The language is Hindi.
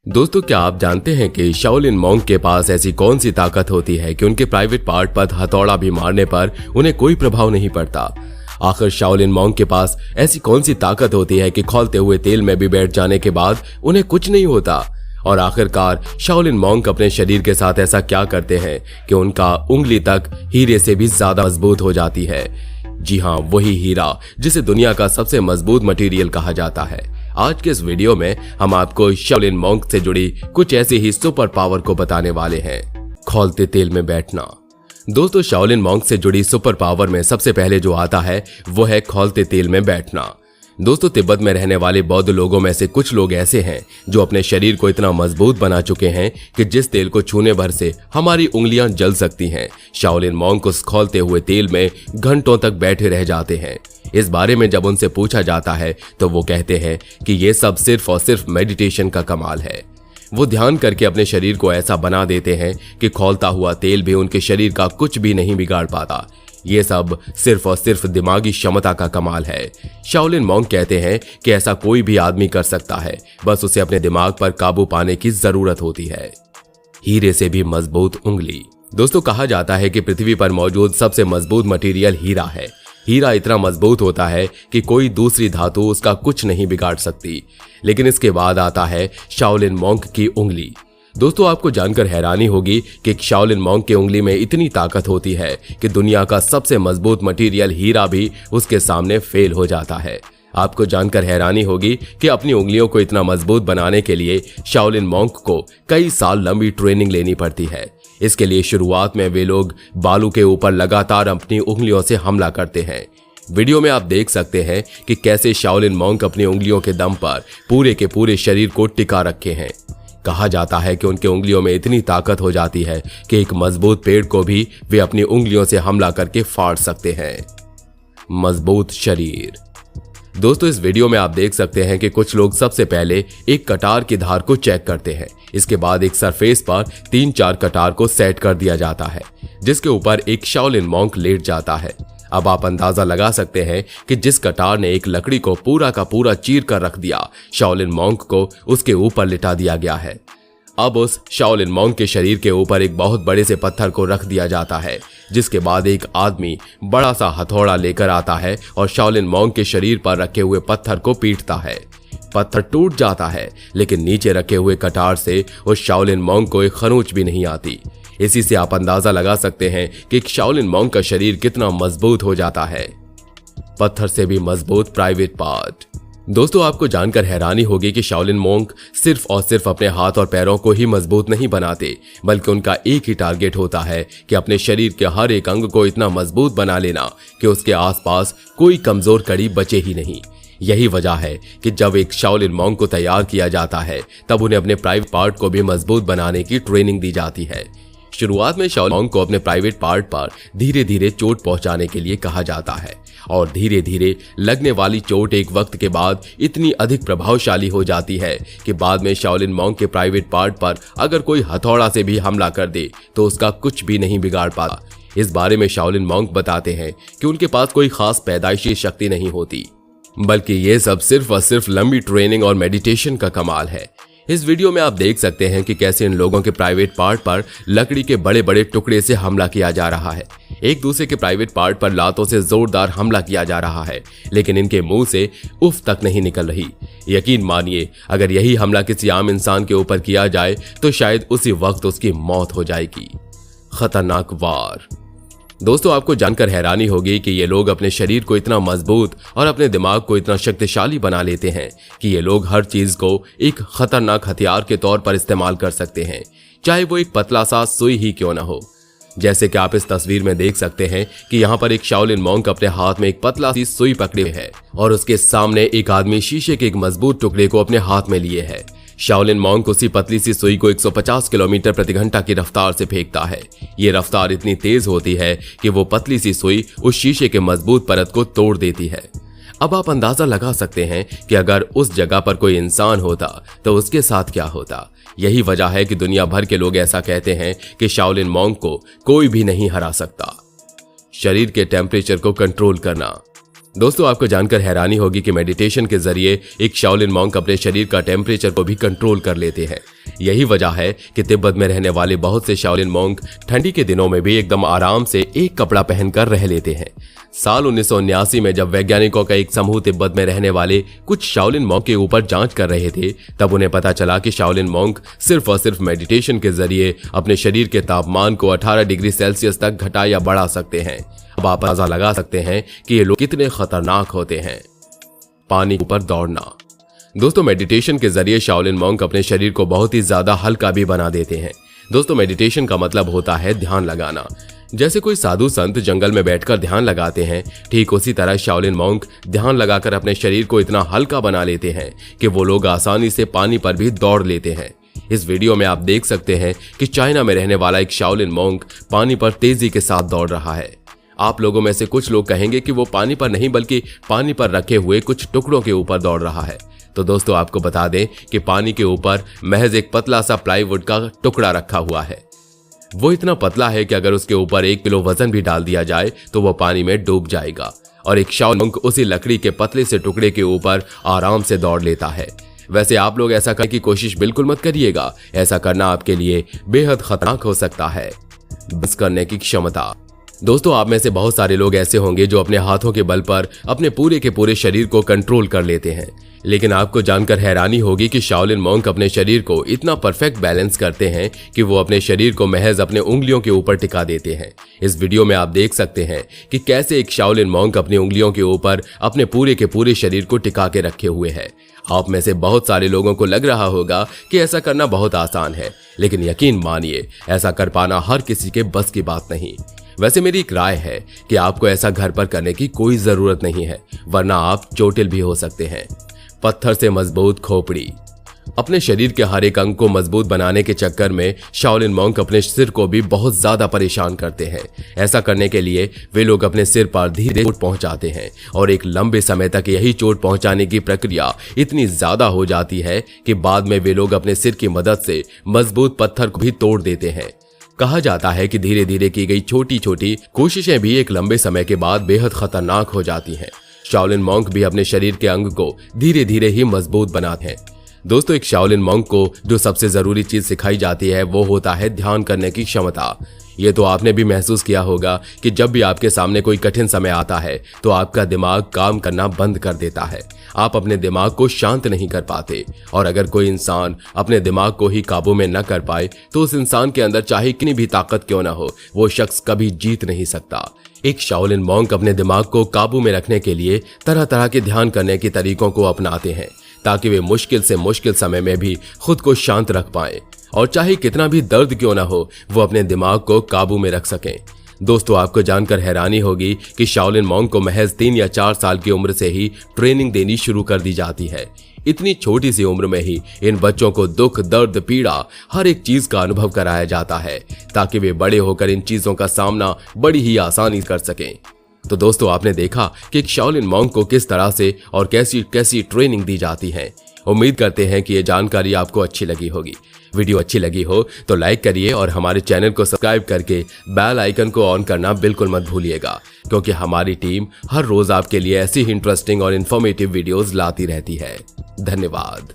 दोस्तों, क्या आप जानते हैं कि शाओलिन मॉन्क के पास ऐसी कौन सी ताकत होती है कि उनके प्राइवेट पार्ट पर हथौड़ा भी मारने पर उन्हें कोई प्रभाव नहीं पड़ता। आखिर शाओलिन मॉन्क के पास ऐसी कौन सी ताकत होती है कि खौलते हुए तेल में भी बैठ जाने के बाद उन्हें कुछ नहीं होता। और आखिरकार शाओलिन मॉन्क अपने शरीर के साथ ऐसा क्या करते हैं कि उनका उंगली तक हीरे से भी ज्यादा मजबूत हो जाती है। जी हाँ, वही हीरा जिसे दुनिया का सबसे मजबूत मटेरियल कहा जाता है। आज के इस वीडियो में हम आपको शाओलिन मॉन्क से जुड़ी कुछ ऐसी ही सुपर पावर को बताने वाले हैं। खौलते तेल में बैठना। दोस्तों, शाओलिन मॉन्क से जुड़ी सुपर पावर में सबसे पहले जो आता है वो है खौलते तेल में बैठना। दोस्तों, तिब्बत में रहने वाले बौद्ध लोगों में से कुछ लोग ऐसे हैं जो अपने शरीर को इतना मजबूत बना चुके हैं कि जिस तेल को छूने भर से हमारी उंगलियां जल सकती हैं। शाओलिन मॉन्क उस खौलते हुए तेल में घंटों तक बैठे रह जाते हैं। इस बारे में जब उनसे पूछा जाता है तो वो कहते हैं कि ये सब सिर्फ और सिर्फ मेडिटेशन का कमाल है। वो ध्यान करके अपने शरीर को ऐसा बना देते हैं कि खौलता हुआ तेल भी उनके शरीर का कुछ भी नहीं बिगाड़ पाता। ये सब सिर्फ और सिर्फ दिमागी क्षमता का कमाल है। शाओलिन मॉन्क कहते हैं कि ऐसा कोई भी आदमी कर सकता है, बस उसे अपने दिमाग पर काबू पाने की जरूरत होती है। हीरे से भी मजबूत उंगली। दोस्तों, कहा जाता है कि पृथ्वी पर मौजूद सबसे मजबूत मटेरियल हीरा है। हीरा इतना मजबूत होता है कि कोई दूसरी धातु उसका कुछ नहीं बिगाड़ सकती। लेकिन इसके बाद आता है शाओलिन मॉन्क की उंगली। दोस्तों, आपको जानकर हैरानी होगी कि शाओलिन मॉन्क की उंगली में इतनी ताकत होती है कि दुनिया का सबसे मजबूत मटेरियल हीरा भी उसके सामने फेल हो जाता है। आपको जानकर हैरानी होगी कि अपनी उंगलियों को इतना मजबूत बनाने के लिए शाओलिन मॉन्क को कई साल लंबी ट्रेनिंग लेनी पड़ती है। इसके लिए शुरुआत में वे लोग बालू के ऊपर लगातार अपनी उंगलियों से हमला करते हैं। वीडियो में आप देख सकते हैं कि कैसे शाओलिन मॉन्क अपनी उंगलियों के दम पर पूरे के पूरे शरीर को टिका रखे हैं। कहा जाता है कि उनके उंगलियों में इतनी ताकत हो जाती है कि एक मजबूत पेड़ को भी वे अपनी उंगलियों से हमला करके फाड़ सकते हैं। मजबूत शरीर। दोस्तों, इस वीडियो में आप देख सकते हैं कि कुछ लोग सबसे पहले एक कटार की धार को चेक करते हैं। इसके बाद एक सरफेस पर 3-4 कटार को सेट कर दिया जाता है, जिसके ऊपर एक शाओलिन मॉन्क लेट जाता है। अब आप अंदाजा लगा सकते हैं कि जिस कटार ने एक लकड़ी को पूरा का पूरा चीर कर रख दिया, शाओलिन मॉन्क को उसके ऊपर लिटा दिया गया है। अब उस शाओलिन मॉन्क के शरीर के ऊपर एक बहुत बड़े से पत्थर को रख दिया जाता है, जिसके बाद एक आदमी बड़ा सा हथौड़ा लेकर आता है और शाओलिन मॉन्क के शरीर पर रखे हुए पत्थर को पीटता है। पत्थर टूट जाता है, लेकिन नीचे रखे हुए कटार से उस शाओलिन मॉन्क को एक खरोंच भी नहीं आती। इसी से आप अंदाजा लगा सकते हैं कि एक शाओलिन मॉन्क का शरीर कितना मजबूत हो जाता है। पत्थर से भी मजबूत प्राइवेट पार्ट। दोस्तों, आपको जानकर हैरानी होगी कि शाओलिन मॉन्क सिर्फ और सिर्फ अपने हाथ और पैरों को ही मजबूत नहीं बनाते, बल्कि उनका एक ही टारगेट होता है कि अपने शरीर के हर एक अंग को इतना मजबूत बना लेना कि उसके आसपास कोई कमजोर कड़ी बचे ही नहीं। यही वजह है कि जब एक शाओलिन मॉन्क को तैयार किया जाता है, तब उन्हें अपने प्राइवेट पार्ट को भी मजबूत बनाने की ट्रेनिंग दी जाती है। शुरुआत में शाओलिन मॉन्क को अपने प्राइवेट पार्ट पर धीरे धीरे चोट पहुंचाने के लिए कहा जाता है, और धीरे धीरे लगने वाली चोट एक वक्त के बाद इतनी अधिक प्रभावशाली हो जाती है कि बाद में शाओलिन मॉन्क के प्राइवेट पार्ट पर अगर कोई हथौड़ा से भी हमला कर दे तो उसका कुछ भी नहीं बिगाड़ पाता। इस बारे में शाओलिन मॉन्क बताते हैं कि उनके पास कोई खास पैदाइशी शक्ति नहीं होती, बल्कि ये सब सिर्फ और सिर्फ लंबी ट्रेनिंग और मेडिटेशन का कमाल है। इस वीडियो में आप देख सकते हैं कि कैसे इन लोगों के प्राइवेट पार्ट पर लकड़ी के बड़े बड़े टुकड़े से हमला किया जा रहा है। एक दूसरे के प्राइवेट पार्ट पर लातों से जोरदार हमला किया जा रहा है, लेकिन इनके मुंह से उफ तक नहीं निकल रही। यकीन मानिए, अगर यही हमला किसी आम इंसान के ऊपर किया जाए तो शायद उसी वक्त उसकी मौत हो जाएगी। खतरनाक वार। दोस्तों, आपको जानकर हैरानी होगी कि ये लोग अपने शरीर को इतना मजबूत और अपने दिमाग को इतना शक्तिशाली बना लेते हैं कि ये लोग हर चीज को एक खतरनाक हथियार के तौर पर इस्तेमाल कर सकते हैं, चाहे वो एक पतला सा सुई ही क्यों ना हो। जैसे कि आप इस तस्वीर में देख सकते हैं कि यहाँ पर एक शाओलिन मॉन्क अपने हाथ में एक पतला सी सुई पकड़े है और उसके सामने एक आदमी शीशे के एक मजबूत टुकड़े को अपने हाथ में लिए है। शाओलिन मॉन्क उसी पतली सी सुई को 150 किलोमीटर प्रति घंटा की रफ्तार से फेंकता है। ये रफ्तार इतनी तेज होती है कि वो पतली सी सुई उस शीशे के मजबूत परत को तोड़ देती है। अब आप अंदाजा लगा सकते हैं कि अगर उस जगह पर कोई इंसान होता तो उसके साथ क्या होता। यही वजह है कि दुनिया भर के लोग ऐसा कहते हैं कि शाओलिन मॉन्क को कोई भी नहीं हरा सकता। शरीर के टेम्परेचर को कंट्रोल करना। दोस्तों आपको जानकर हैरानी होगी कि मेडिटेशन के जरिए एक शाओलिन मॉन्क अपने शरीर का टेम्परेचर को भी कंट्रोल कर लेते हैं। यही वजह है कि तिब्बत में रहने वाले बहुत से शाओलिन मॉन्क ठंडी के दिनों में भी एकदम आराम से एक कपड़ा पहनकर रह लेते हैं। साल 1979 में जब वैज्ञानिकों का एक समूह तिब्बत में रहने वाले कुछ शाओलिन मॉन्क के ऊपर जांच कर रहे थे, तब उन्हें पता चला कि शाओलिन मॉन्क सिर्फ और सिर्फ मेडिटेशन के जरिए अपने शरीर के तापमान को 18 डिग्री सेल्सियस तक घटा या बढ़ा सकते हैं। अब आप अंदाजा लगा सकते हैं कि ये लोग कितने खतरनाक होते हैं। पानी के ऊपर दौड़ना। दोस्तों मेडिटेशन के जरिए शाओलिन मॉन्क अपने शरीर को बहुत ही ज्यादा हल्का भी बना देते हैं। दोस्तों मेडिटेशन का मतलब होता है ध्यान लगाना। जैसे कोई साधु संत जंगल में बैठकर ध्यान लगाते हैं, ठीक उसी तरह शाओलिन मॉन्क ध्यान लगाकर अपने शरीर को इतना हल्का बना लेते हैं कि वो लोग आसानी से पानी पर भी दौड़ लेते हैं। इस वीडियो में आप देख सकते हैं कि चाइना में रहने वाला एक शाओलिन मॉन्क पानी पर तेजी के साथ दौड़ रहा है। आप लोगों में से कुछ लोग कहेंगे कि वो पानी पर नहीं बल्कि पानी पर रखे हुए कुछ टुकड़ों के ऊपर दौड़ रहा है। तो दोस्तों आपको बता दें कि पानी के ऊपर महज एक पतला सा प्लाईवुड का टुकड़ा रखा हुआ है। वो इतना पतला है कि अगर उसके ऊपर 1 किलो वजन भी डाल दिया जाए तो वो पानी में डूब जाएगा और एक शाओलिन मॉन्क उसी लकड़ी के पतले से टुकड़े के ऊपर आराम से दौड़ लेता है। वैसे आप लोग ऐसा करने की कोशिश बिल्कुल मत करिएगा, ऐसा करना आपके लिए बेहद खतरनाक हो सकता है। बस करने की क्षमता। दोस्तों आप में से बहुत सारे लोग ऐसे होंगे जो अपने हाथों के बल पर अपने पूरे के पूरे शरीर को कंट्रोल कर लेते हैं, लेकिन आपको जानकर हैरानी होगी कि शाओलिन मॉन्क अपने शरीर को इतना परफेक्ट बैलेंस करते हैं कि वो अपने शरीर को महज अपने उंगलियों के ऊपर टिका देते हैं। इस वीडियो में आप देख सकते हैं कि कैसे एक शाओलिन मॉन्क अपनी उंगलियों के ऊपर अपने पूरे के पूरे शरीर को टिका के रखे हुए है। आप में से बहुत सारे लोगों को लग रहा होगा कि ऐसा करना बहुत आसान है, लेकिन यकीन मानिए ऐसा कर पाना हर किसी के बस की बात नहीं। वैसे मेरी एक राय है कि आपको ऐसा घर पर करने की कोई जरूरत नहीं है, वरना आप चोटिल भी हो सकते हैं। पत्थर से मजबूत खोपड़ी। अपने शरीर के हर एक अंग को मजबूत बनाने के चक्कर में शाओलिन मॉन्क अपने सिर को भी बहुत ज्यादा परेशान करते हैं। ऐसा करने के लिए वे लोग अपने सिर पर धीरे चोट पहुंचाते हैं और एक लंबे समय तक यही चोट पहुंचाने की प्रक्रिया इतनी ज्यादा हो जाती है कि बाद में वे लोग अपने सिर की मदद से मजबूत पत्थर को भी तोड़ देते हैं। कहा जाता है कि धीरे धीरे की गई छोटी छोटी कोशिशें भी एक लंबे समय के बाद बेहद खतरनाक हो जाती हैं। शाओलिन मॉन्क भी अपने शरीर के अंग को धीरे धीरे ही मजबूत बनाते हैं। दोस्तों एक शाओलिन मॉन्क को जो सबसे जरूरी चीज सिखाई जाती है वो होता है ध्यान करने की क्षमता। ये तो आपने भी महसूस किया होगा कि जब भी आपके सामने कोई कठिन समय आता है तो आपका दिमाग काम करना बंद कर देता है। आप अपने दिमाग को शांत नहीं कर पाते, और अगर कोई इंसान अपने दिमाग को ही काबू में न कर पाए तो उस इंसान के अंदर चाहे कितनी भी ताकत क्यों न हो, वो शख्स कभी जीत नहीं सकता। एक शाओलिन मॉन्क अपने दिमाग को काबू में रखने के लिए तरह तरह के ध्यान करने के तरीकों को अपनाते हैं ताकि वे मुश्किल से मुश्किल समय में भी खुद को शांत रख पाएं और चाहे कितना भी दर्द क्यों ना हो वो अपने दिमाग को काबू में रख सकें। दोस्तों आपको जानकर हैरानी होगी कि शाओलिन मॉन्क को महज 3 या 4 साल की उम्र से ही ट्रेनिंग देनी शुरू कर दी जाती है। इतनी छोटी सी उम्र में ही इन बच्चों को दुख, दर्द, पीड़ा हर एक चीज का अनुभव कराया जाता है ताकि वे बड़े होकर इन चीजों का सामना बड़ी ही आसानी कर सकें। तो दोस्तों आपने देखा कि एक शाओलिन मॉन्क को किस तरह से और कैसी कैसी ट्रेनिंग दी जाती है। उम्मीद करते हैं कि ये जानकारी आपको अच्छी लगी होगी। वीडियो अच्छी लगी हो तो लाइक करिए और हमारे चैनल को सब्सक्राइब करके बेल आइकन को ऑन करना बिल्कुल मत भूलिएगा, क्योंकि हमारी टीम हर रोज आपके लिए ऐसी ही इंटरेस्टिंग और इन्फॉर्मेटिव वीडियोस लाती रहती है। धन्यवाद।